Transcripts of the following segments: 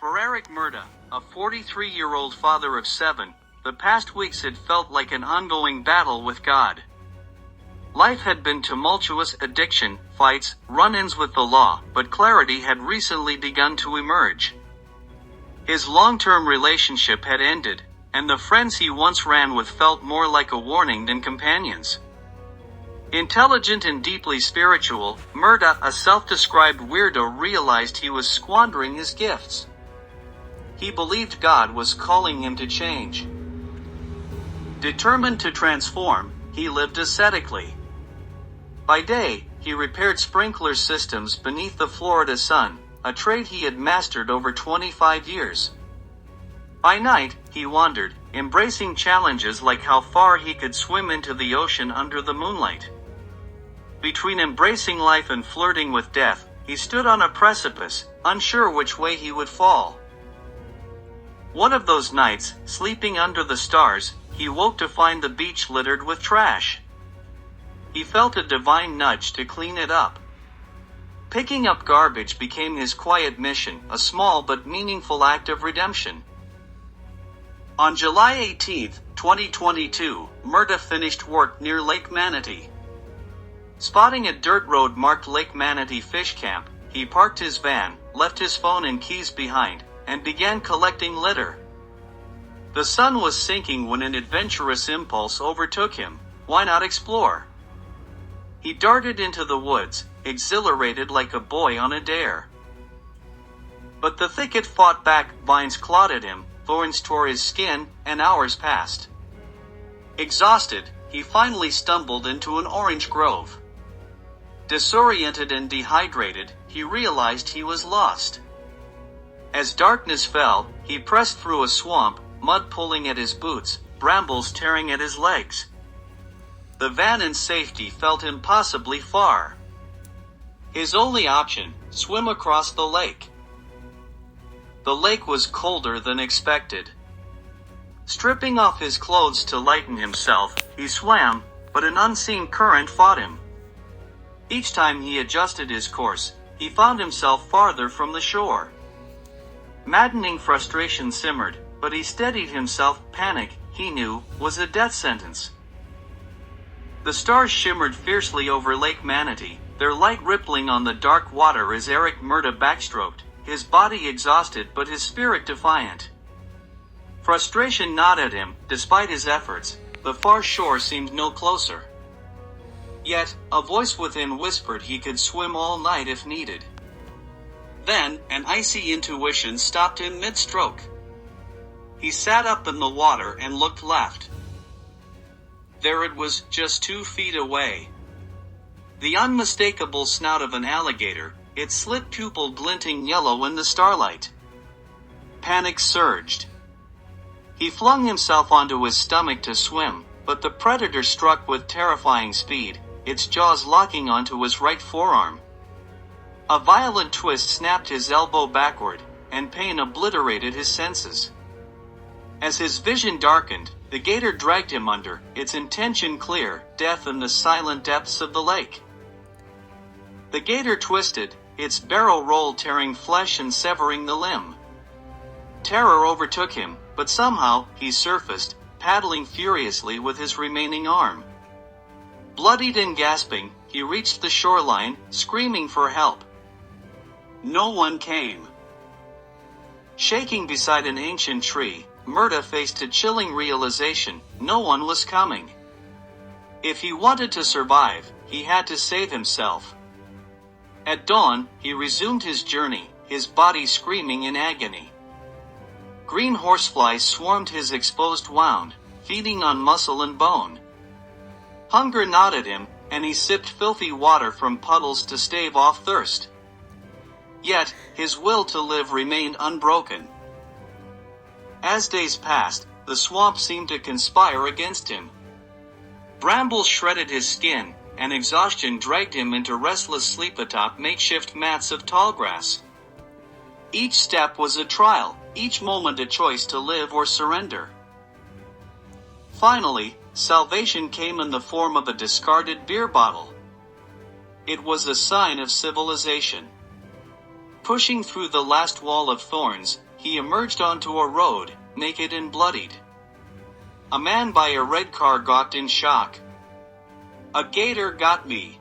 For Merda, a 43-year-old father of 7, the past weeks had felt like an ongoing battle with God. Life had been tumultuous: addiction, fights, run-ins with the law, but clarity had recently begun to emerge. His long-term relationship had ended, and the friends he once ran with felt more like a warning than companions. Intelligent and deeply spiritual, Merda, a self-described weirdo, realized he was squandering his gifts. He believed God was calling him to change. Determined to transform, he lived ascetically. By day, he repaired sprinkler systems beneath the Florida sun, a trade he had mastered over 25 years. By night, he wandered, embracing challenges like how far he could swim into the ocean under the moonlight. Between embracing life and flirting with death, he stood on a precipice, unsure which way he would fall. One of those nights, sleeping under the stars, he woke to find the beach littered with trash. He felt a divine nudge to clean it up. Picking up garbage became his quiet mission, a small but meaningful act of redemption. On July 18, 2022, Merda finished work near Lake Manatee. Spotting a dirt road marked Lake Manatee Fish Camp, he parked his van, left his phone and keys behind, and began collecting litter. The sun was sinking when an adventurous impulse overtook him. Why not explore? He darted into the woods, exhilarated like a boy on a dare. But the thicket fought back, vines clawed at him, thorns tore his skin, and hours passed. Exhausted, he finally stumbled into an orange grove. Disoriented and dehydrated, he realized he was lost. As darkness fell, he pressed through a swamp, mud pulling at his boots, brambles tearing at his legs. The van and safety felt impossibly far. His only option: swim across the lake. The lake was colder than expected. Stripping off his clothes to lighten himself, he swam, but an unseen current fought him. Each time he adjusted his course, he found himself farther from the shore. Maddening frustration simmered, but he steadied himself. Panic, he knew, was a death sentence. The stars shimmered fiercely over Lake Manatee, their light rippling on the dark water as Merda backstroked, his body exhausted but his spirit defiant. Frustration gnawed at him. Despite his efforts, the far shore seemed no closer. Yet, a voice within whispered he could swim all night if needed. Then, an icy intuition stopped him mid-stroke. He sat up in the water and looked left. There it was, just 2 feet away. The unmistakable snout of an alligator, its slit pupil glinting yellow in the starlight. Panic surged. He flung himself onto his stomach to swim, but the predator struck with terrifying speed, its jaws locking onto his right forearm. A violent twist snapped his elbow backward, and pain obliterated his senses. As his vision darkened, the gator dragged him under, its intention clear: death in the silent depths of the lake. The gator twisted, its barrel roll tearing flesh and severing the limb. Terror overtook him, but somehow, he surfaced, paddling furiously with his remaining arm. Bloodied and gasping, he reached the shoreline, screaming for help. No one came. Shaking beside an ancient tree, Merda faced a chilling realization: no one was coming. If he wanted to survive, he had to save himself. At dawn, he resumed his journey, his body screaming in agony. Green horseflies swarmed his exposed wound, feeding on muscle and bone. Hunger gnawed at him, and he sipped filthy water from puddles to stave off thirst. Yet, his will to live remained unbroken. As days passed, the swamp seemed to conspire against him. Brambles shredded his skin, and exhaustion dragged him into restless sleep atop makeshift mats of tall grass. Each step was a trial, each moment a choice to live or surrender. Finally, salvation came in the form of a discarded beer bottle. It was a sign of civilization. Pushing through the last wall of thorns, he emerged onto a road, naked and bloodied. A man by a red car gawked in shock. "A gator got me,"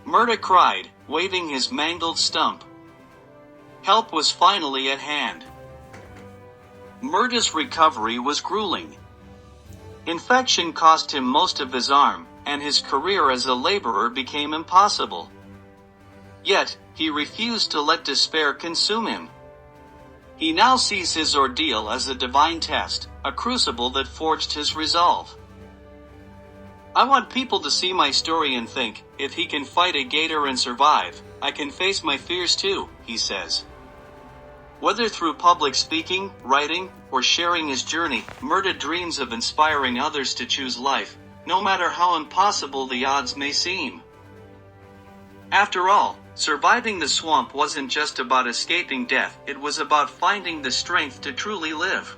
Merda cried, waving his mangled stump. Help was finally at hand. Merda's recovery was grueling. Infection cost him most of his arm, and his career as a laborer became impossible. Yet, he refused to let despair consume him. He now sees his ordeal as a divine test, a crucible that forged his resolve. "I want people to see my story and think, if he can fight a gator and survive, I can face my fears too," he says. Whether through public speaking, writing, or sharing his journey, Merda dreams of inspiring others to choose life, no matter how impossible the odds may seem. After all, surviving the swamp wasn't just about escaping death, it was about finding the strength to truly live.